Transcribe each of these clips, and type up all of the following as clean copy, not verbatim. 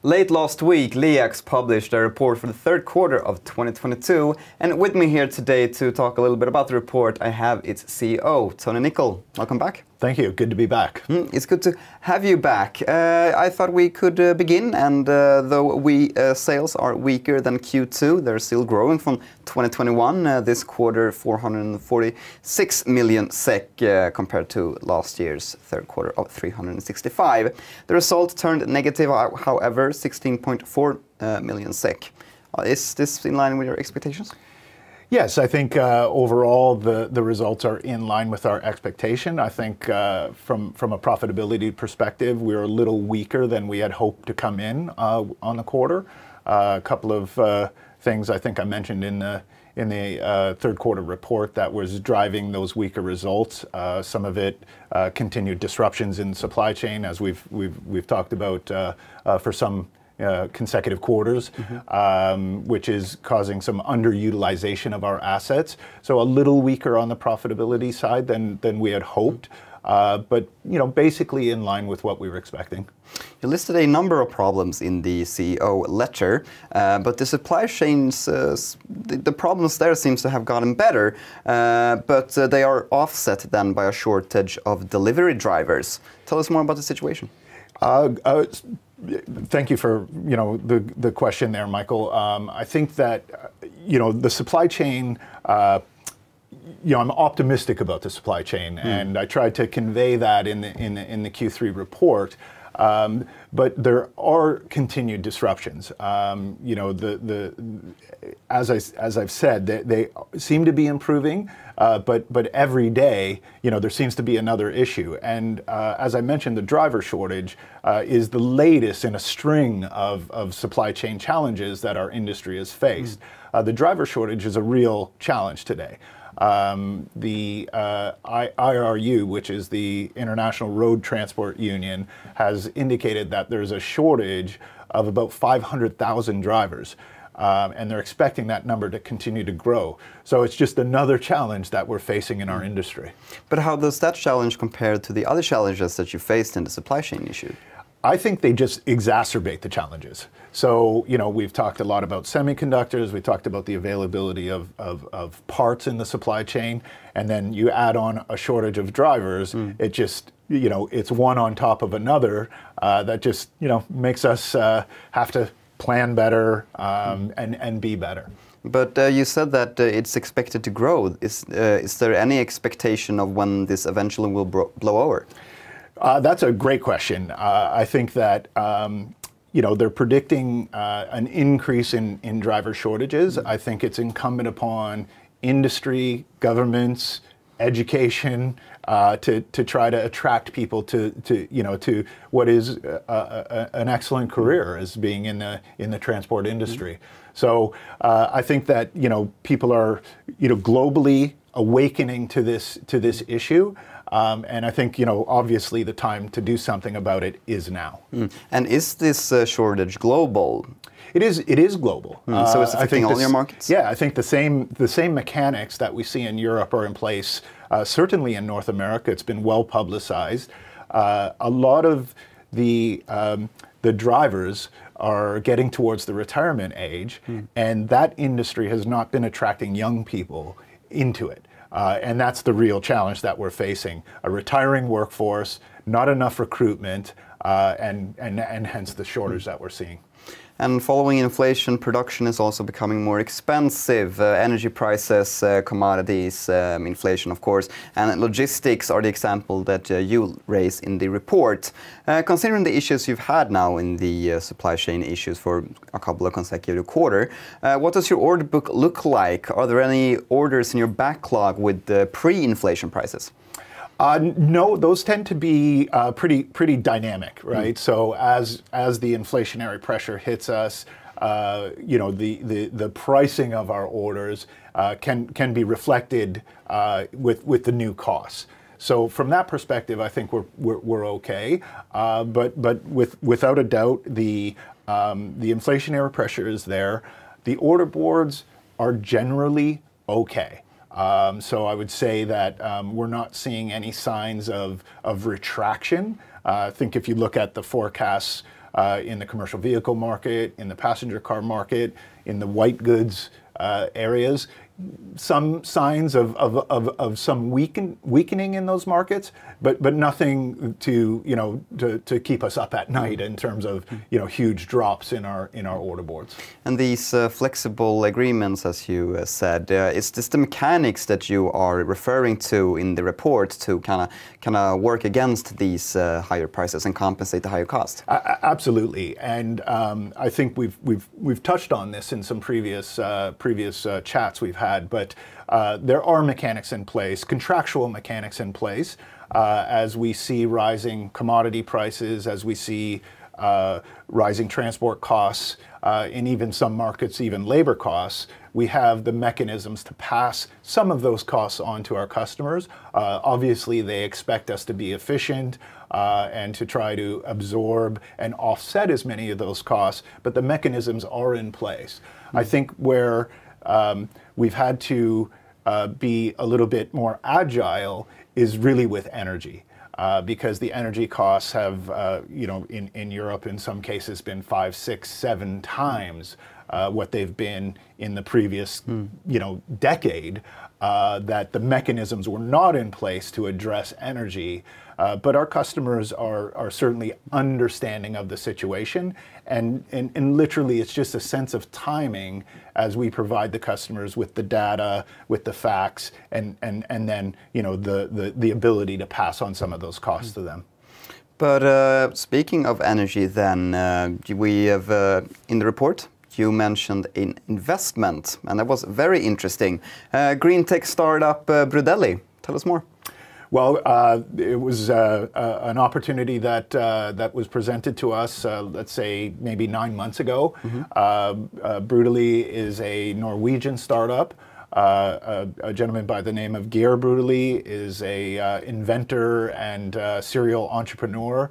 Late last week, LEAX published a report for the third quarter of 2022, and with me here today to talk a little bit about the report, I have its CEO, Tony Nicol. Welcome back. Thank you. Good to be back. It's good to have you back. I thought we could begin, and though sales are weaker than Q2, they're still growing from 2021. This quarter, 446 million SEK compared to last year's third quarter of 365. The result turned negative, however, 16.4 million SEK. Is this in line with your expectations? Yes, I think overall the results are in line with our expectation. I think from a profitability perspective, we're a little weaker than we had hoped to come in on the quarter. A couple of things I think I mentioned in the third quarter report that was driving those weaker results. Some of it continued disruptions in supply chain, as we've talked about for some consecutive quarters, which is causing some underutilization of our assets. So a little weaker on the profitability side than we had hoped, but basically in line with what we were expecting. You listed a number of problems in the CEO letter, but the supply chains, the problems there seems to have gotten better, but they are offset then by a shortage of delivery drivers. Tell us more about the situation. Thank you for the question there, Michael. I think that the supply chain. I'm optimistic about the supply chain, and I tried to convey that in the Q3 report. But there are continued disruptions. As I've said, they seem to be improving, but every day, there seems to be another issue. And as I mentioned, the driver shortage is the latest in a string of supply chain challenges that our industry has faced. The driver shortage is a real challenge today. The IRU, which is the International Road Transport Union, has indicated that there's a shortage of about 500,000 drivers, and they're expecting that number to continue to grow. So it's just another challenge that we're facing in our industry. But how does that challenge compare to the other challenges that you faced in the supply chain issue? I think they just exacerbate the challenges. So, we've talked a lot about semiconductors, we talked about the availability of parts in the supply chain, and then you add on a shortage of drivers, it just, it's one on top of another that just, makes us have to plan better and be better. But you said that it's expected to grow. Is there any expectation of when this eventually will blow over? That's a great question. I think that they're predicting an increase in driver shortages. I think it's incumbent upon industry, governments, education to try to attract people to what is an excellent career as being in the transport industry. So I think that people are globally awakening to this issue. And I think, obviously the time to do something about it is now. And is this shortage global? It is global. So it's affecting all your markets? Yeah, I think the same mechanics that we see in Europe are in place. Certainly in North America, it's been well publicized. A lot of the drivers are getting towards the retirement age, and that industry has not been attracting young people into it. And that's the real challenge that we're facing. A retiring workforce, not enough recruitment, and hence the shortage that we're seeing. And following inflation, production is also becoming more expensive. Energy prices, commodities, inflation, of course, and logistics are the example that you raise in the report. Considering the issues you've had now in the supply chain issues for a couple of consecutive quarters, what does your order book look like? Are there any orders in your backlog with pre-inflation prices? No, those tend to be pretty dynamic, right? So as the inflationary pressure hits us, the pricing of our orders can be reflected with the new costs. So from that perspective, I think we're okay. But without a doubt, the inflationary pressure is there. The order boards are generally okay. So I would say that we're not seeing any signs of retraction. I think if you look at the forecasts in the commercial vehicle market, in the passenger car market, in the white goods areas. Some signs of some weakening in those markets, but nothing to to keep us up at night in terms of huge drops in our order boards. And these flexible agreements, as you said, is this the mechanics that you are referring to in the report to kind of work against these higher prices and compensate the higher cost? Absolutely, and I think we've touched on this in some previous chats we've had. But there are mechanics in place, contractual mechanics in place, as we see rising commodity prices, as we see rising transport costs, in even some markets, even labor costs. We have the mechanisms to pass some of those costs on to our customers. Obviously, they expect us to be efficient and to try to absorb and offset as many of those costs, but the mechanisms are in place. I think where we've had to be a little bit more agile is really with energy, because the energy costs have, in Europe in some cases been 5, 6, 7 times what they've been in the previous, decade. That the mechanisms were not in place to address energy. But our customers are certainly understanding of the situation, and literally it's just a sense of timing as we provide the customers with the data, with the facts, and then the ability to pass on some of those costs to them. But speaking of energy, then we have in the report you mentioned an investment, and that was very interesting. Green tech startup BRUDELI. Tell us more. Well, it was an opportunity that was presented to us, let's say maybe 9 months ago. BRUDELI is a Norwegian startup. A gentleman by the name of Geir BRUDELI is a inventor and serial entrepreneur.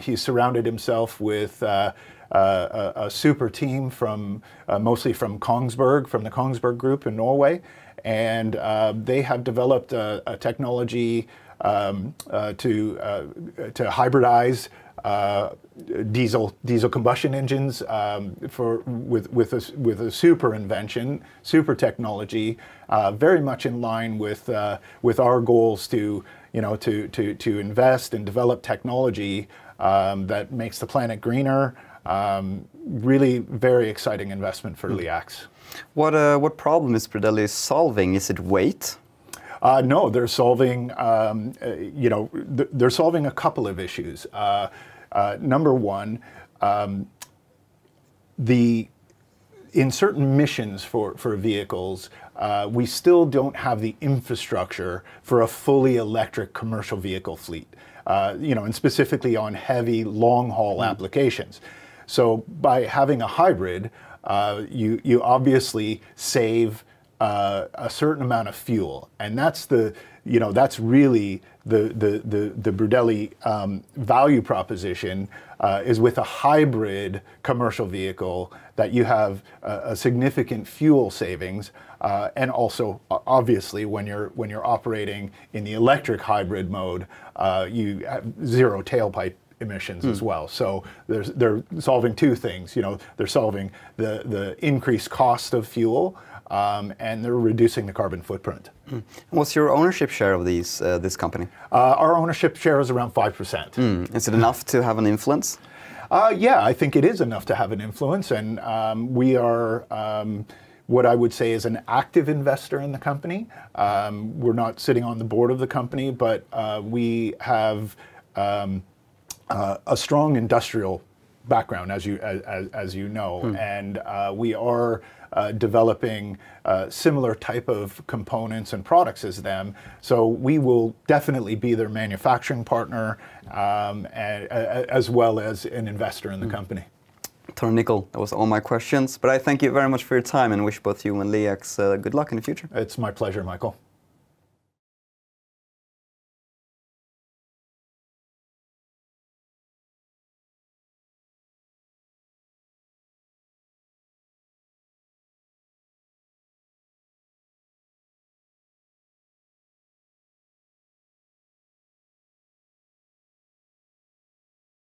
He's surrounded himself with a super team from mostly from Kongsberg, from the Kongsberg Group in Norway. And they have developed a technology to hybridize diesel combustion engines with a super invention, super technology, very much in line with our goals to invest and develop technology that makes the planet greener. Really very exciting investment for LEAX. What problem is BRUDELI solving? Is it weight? No, they're solving they're solving a couple of issues. Number one, in certain missions for vehicles, we still don't have the infrastructure for a fully electric commercial vehicle fleet. And specifically on heavy long-haul applications. So by having a hybrid, you obviously save a certain amount of fuel, and that's that's really the BRUDELI value proposition, is with a hybrid commercial vehicle that you have a significant fuel savings, and also obviously when you're operating in the electric hybrid mode, you have zero tailpipe emissions as well. So they're solving two things. They're solving the increased cost of fuel, and they're reducing the carbon footprint. What's your ownership share of this company? Our ownership share is around 5%. Is it enough to have an influence? Yeah, I think it is enough to have an influence, and we are what I would say is an active investor in the company. We're not sitting on the board of the company, but we have a strong industrial background, as you know, and we are developing similar type of components and products as them. So we will definitely be their manufacturing partner, as well as an investor in the company. Tony Nicol, that was all my questions, but I thank you very much for your time and wish both you and LEAX good luck in the future. It's my pleasure, Michael.